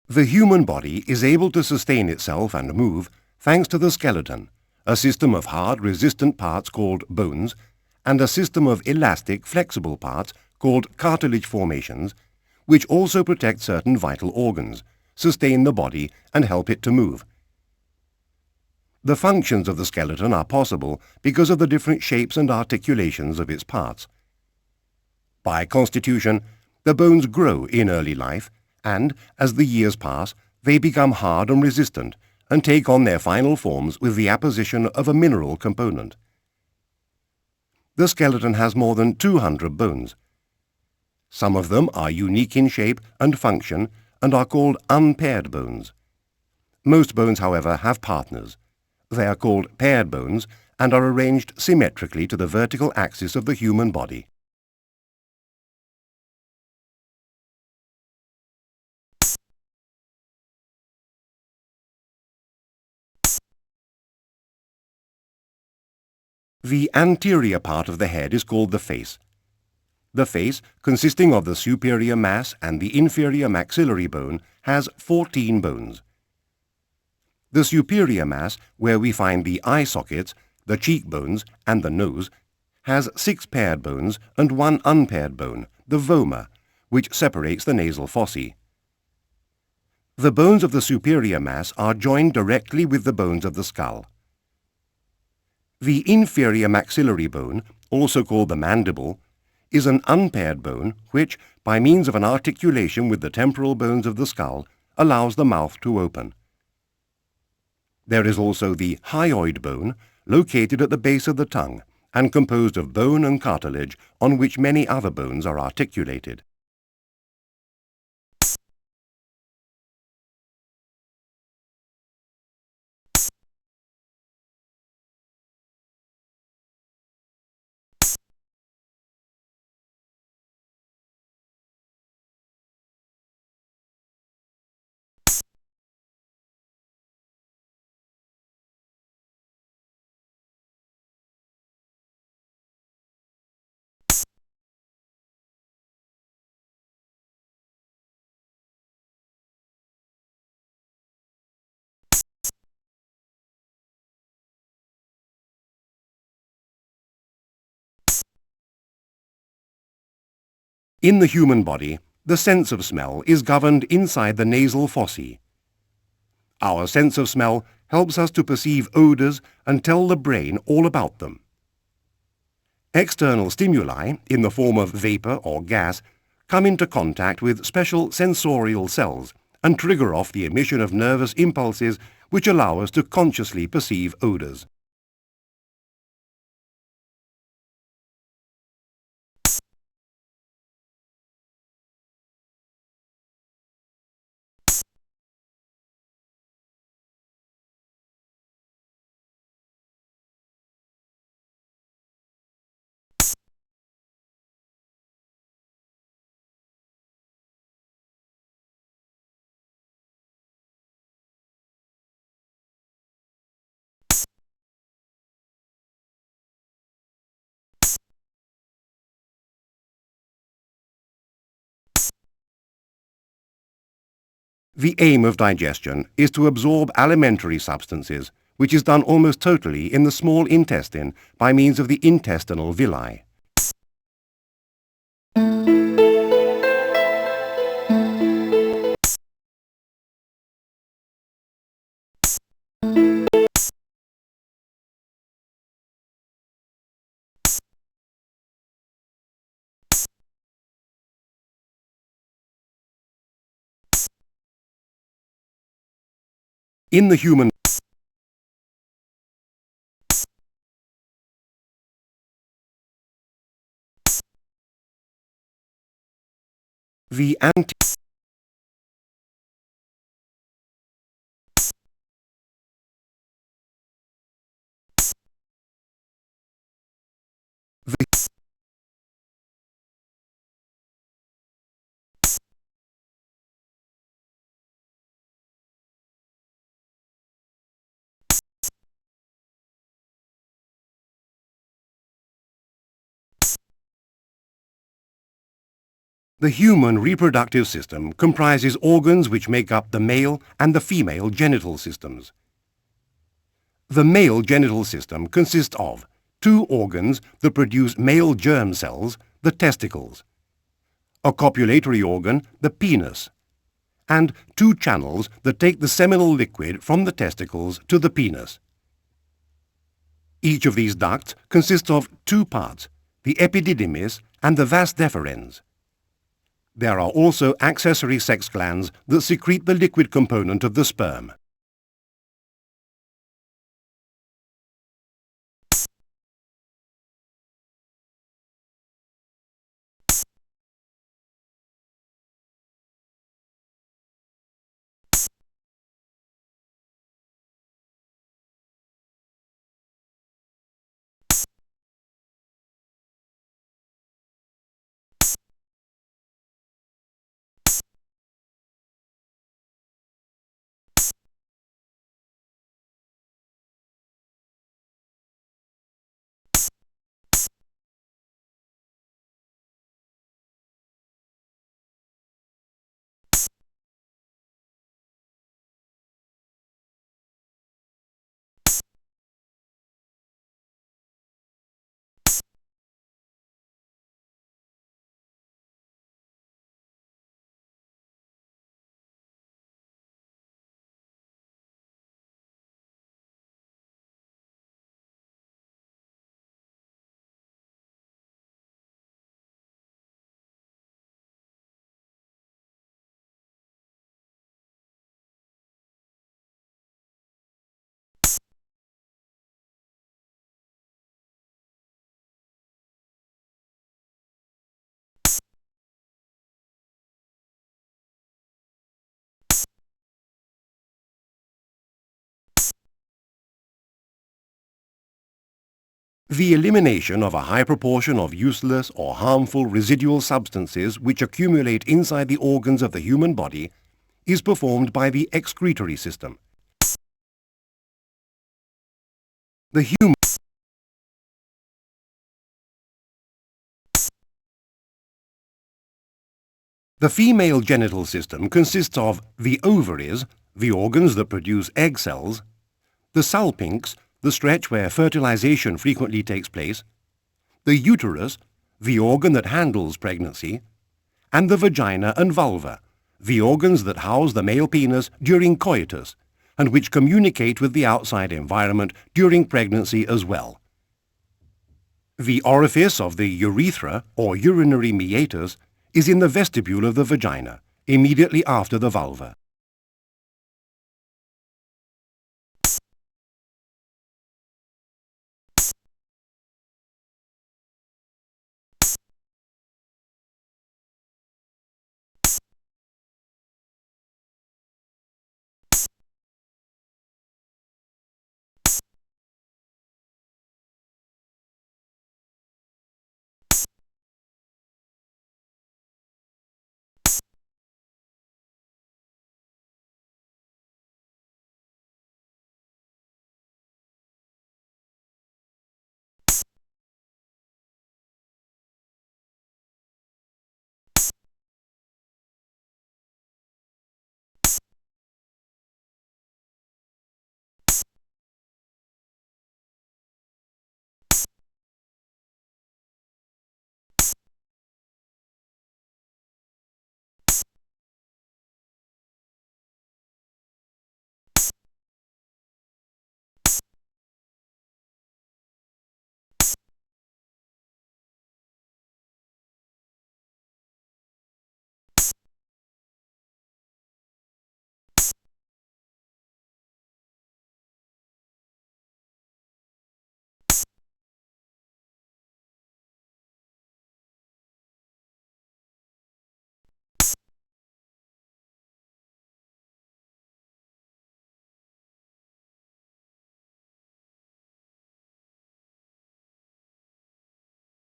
The human body is able to sustain itself and move thanks to the skeleton, a system of hard, resistant parts called bones, and a system of elastic, flexible parts called cartilage formations, which also protect certain vital organs, sustain the body, and help it to move. The functions of the skeleton are possible because of the different shapes and articulations of its parts. By constitution, the bones grow in early life, and, as the years pass, they become hard and resistant, and take on their final forms with the apposition of a mineral component. The skeleton has more than 200 bones. Some of them are unique in shape and function and are called unpaired bones. Most bones, however, have partners. They are called paired bones and are arranged symmetrically to the vertical axis of the human body. The anterior part of the head is called the face. The face, consisting of the superior mass and the inferior maxillary bone, has 14 bones. The superior mass, where we find the eye sockets, the cheekbones, and the nose, has 6 paired bones and 1 unpaired bone, the vomer, which separates the nasal fossae. The bones of the superior mass are joined directly with the bones of the skull. The inferior maxillary bone, also called the mandible, is an unpaired bone which, by means of an articulation with the temporal bones of the skull, allows the mouth to open. There is also the hyoid bone, located at the base of the tongue, and composed of bone and cartilage on which many other bones are articulated. In the human body, the sense of smell is governed inside the nasal fossae. Our sense of smell helps us to perceive odors and tell the brain all about them. External stimuli, in the form of vapor or gas, come into contact with special sensorial cells and trigger off the emission of nervous impulses which allow us to consciously perceive odors. The aim of digestion is to absorb alimentary substances, which is done almost totally in the small intestine by means of the intestinal villi. In the human the anti the, The human reproductive system comprises organs which make up the male and the female genital systems. The male genital system consists of 2 organs that produce male germ cells, the testicles, a copulatory organ, the penis, and 2 channels that take the seminal liquid from the testicles to the penis. Each of these ducts consists of 2 parts, the epididymis and the vas deferens. There are also accessory sex glands that secrete the liquid component of the sperm. The elimination of a high proportion of useless or harmful residual substances which accumulate inside the organs of the human body is performed by the excretory system. The female genital system consists of the ovaries, the organs that produce egg cells, the salpinx, the stretch where fertilization frequently takes place, the uterus, the organ that handles pregnancy, and the vagina and vulva, the organs that house the male penis during coitus, and which communicate with the outside environment during pregnancy as well. The orifice of the urethra, or urinary meatus, is in the vestibule of the vagina, immediately after the vulva.